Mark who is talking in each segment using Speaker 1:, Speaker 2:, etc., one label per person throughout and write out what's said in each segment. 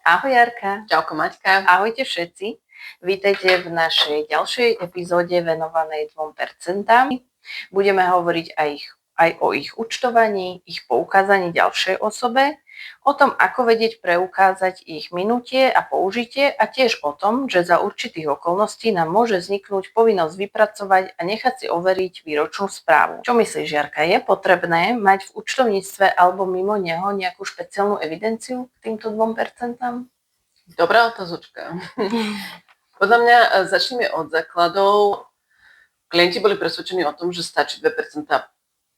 Speaker 1: Ahoj Jarka.
Speaker 2: Čauko Maťka.
Speaker 1: Ahojte všetci. Vítajte v našej ďalšej epizóde venovanej 2%. Budeme hovoriť aj o ich účtovaní, ich poukázaní ďalšej osobe, o tom, ako vedieť preukázať ich minutie a použitie a tiež o tom, že za určitých okolností nám môže vzniknúť povinnosť vypracovať a nechať si overiť výročnú správu. Čo myslíš, Jarka, je potrebné mať v účtovníctve alebo mimo neho nejakú špeciálnu evidenciu k týmto 2%?
Speaker 2: Dobrá otázočka. Podľa mňa začneme od základov. Klienti boli presvedčení o tom, že stačí 2%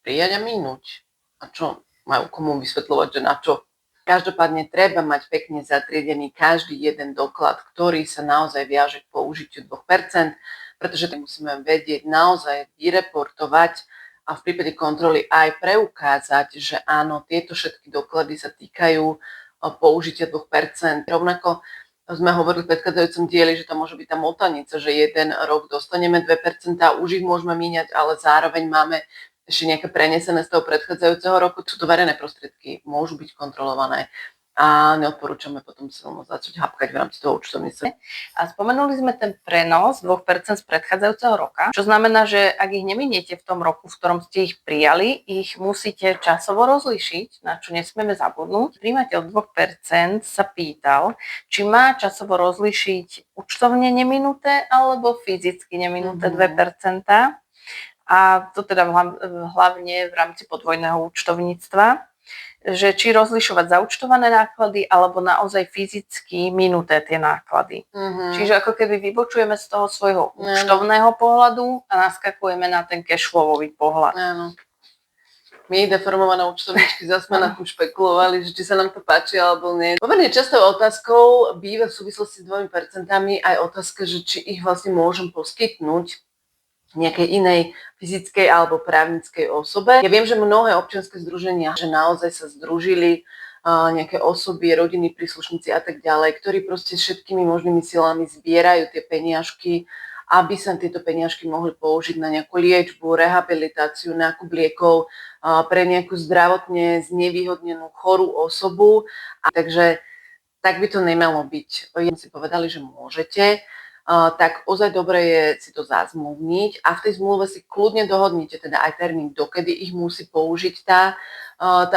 Speaker 2: prijať a minúť. A čo majú komu vysvetľovať, že na čo? Každopádne treba mať pekne zatriedený každý jeden doklad, ktorý sa naozaj viaže k použitiu 2%, pretože musíme vedieť naozaj vyreportovať a v prípade kontroly aj preukázať, že áno, tieto všetky doklady sa týkajú použitia 2%. Rovnako sme hovorili v predchádzajúcom dieli, že to môže byť tá motanica, že jeden rok dostaneme 2% a už ich môžeme míňať, ale zároveň máme ešte nejaké prenesené z toho predchádzajúceho roku. Sú to verejné prostriedky, môžu byť kontrolované a neodporúčame potom silno začať hapkať v rámci toho účtovníctva.
Speaker 1: A spomenuli sme ten prenos 2% z predchádzajúceho roka, čo znamená, že ak ich neminiete v tom roku, v ktorom ste ich prijali, ich musíte časovo rozlíšiť, na čo nesmieme zabudnúť. Prijímateľ 2% sa pýtal, či má časovo rozlíšiť účtovne neminuté alebo fyzicky neminuté 2%. A to teda hlavne v rámci podvojného účtovníctva, že či rozlišovať zaúčtované náklady alebo naozaj fyzicky minuté tie náklady. Čiže ako keby vybočujeme z toho svojho účtovného pohľadu a naskakujeme na ten cashflowový pohľad.
Speaker 2: Áno. My, deformované účtovníčky, zase sme na tým špekulovali, že či sa nám to páči alebo nie. Pomerne častou otázkou býva v súvislosti s 2% aj otázka, že či ich vlastne môžem poskytnúť nejakej inej fyzickej alebo právnickej osobe. Ja viem, že mnohé občianske združenia, že naozaj sa združili nejaké osoby, rodinní príslušníci a tak ďalej, ktorí proste všetkými možnými silami zbierajú tie peniažky, aby sa tieto peniažky mohli použiť na nejakú liečbu, rehabilitáciu, nákup liekov pre nejakú zdravotne znevýhodnenú chorú osobu. Takže tak by to nemalo byť. Si povedali, že môžete, tak ozaj dobre je si to zazmluvniť a v tej zmluve si kľudne dohodnite teda aj termín, dokedy ich musí použiť tá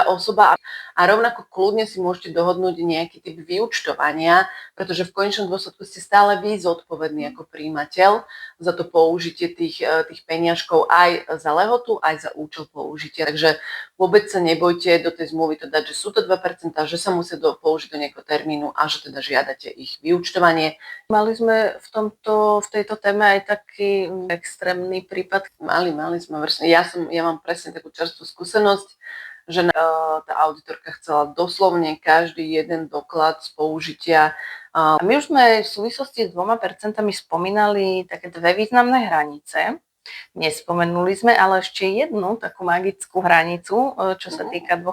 Speaker 2: osoba a rovnako kľudne si môžete dohodnúť nejaký typ vyúčtovania, pretože v konečnom dôsledku ste stále vy zodpovední ako prijímateľ za to použitie tých peniažkov aj za lehotu, aj za účel použitia. Takže vôbec sa nebojte do tej zmluvy to dať, že sú to 2%, že sa musia použiť do nejakého termínu a že teda žiadate ich vyúčtovanie.
Speaker 1: Mali sme v tejto téme aj taký extrémny prípad.
Speaker 2: Mali sme ja mám presne takú čerstvú skúsenosť, že tá auditorka chcela doslovne každý jeden doklad z použitia.
Speaker 1: A my už sme v súvislosti s 2% spomínali také dve významné hranice. Nespomenuli sme ale ešte jednu takú magickú hranicu, čo sa týka 2%,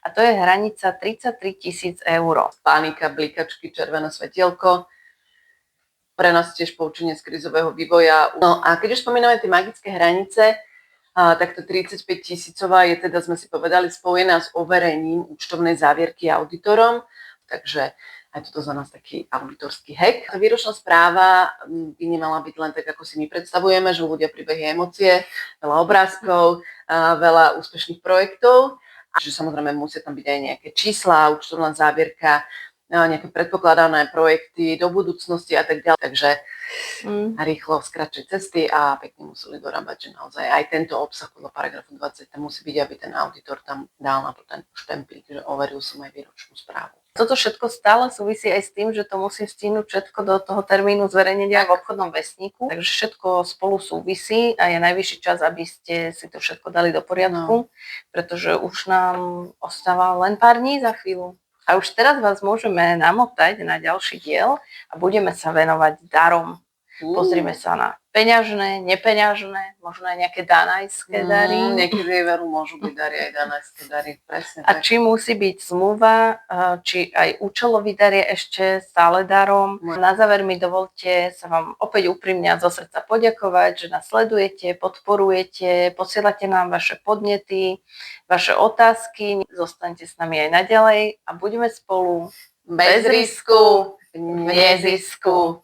Speaker 1: a to je hranica 33 000 eur.
Speaker 2: Panika, blikačky, červené svetielko. Pre nás tiež poučenie z krízového vývoja. No a keď už spomíname tie magické hranice, tak to 35 000 je teda, sme si povedali, spojená s overením účtovnej závierky auditorom, takže aj toto za nás taký auditorský hack. Tá výročná správa by nemala byť len tak, ako si my predstavujeme, že ľudia príbehy emócie, veľa obrázkov, veľa úspešných projektov, a že samozrejme musia tam byť aj nejaké čísla, účtovná závierka, nejaké predpokladané projekty do budúcnosti a tak ďalej. Takže rýchlo skračuj cesty a pekne museli dorábať, že naozaj aj tento obsah podľa paragrafu 20 tam musí byť, aby ten auditor tam dal na to ten štempík, že overil som aj výročnú správu.
Speaker 1: Toto všetko stále súvisí aj s tým, že to musí stihnúť všetko do toho termínu zverejnenia v obchodnom vestníku. Takže všetko spolu súvisí a je najvyšší čas, aby ste si to všetko dali do poriadku, pretože už nám ostáva len pár dní za chvíľu. A už teraz vás môžeme namotať na ďalší diel a budeme sa venovať darom. Pozrime sa na peňažné, nepeňažné, možno aj nejaké danajské dary.
Speaker 2: Niekedy veru môžu byť dary aj danajské dary, presne.
Speaker 1: A tak. Či musí byť zmluva, či aj účelový dar je ešte stále darom. Na záver mi dovolte sa vám opäť úprimne zo srdca poďakovať, že nás sledujete, podporujete, posielate nám vaše podnety, vaše otázky. Zostaňte s nami aj naďalej a budeme spolu
Speaker 2: Bez risku, v nezisku.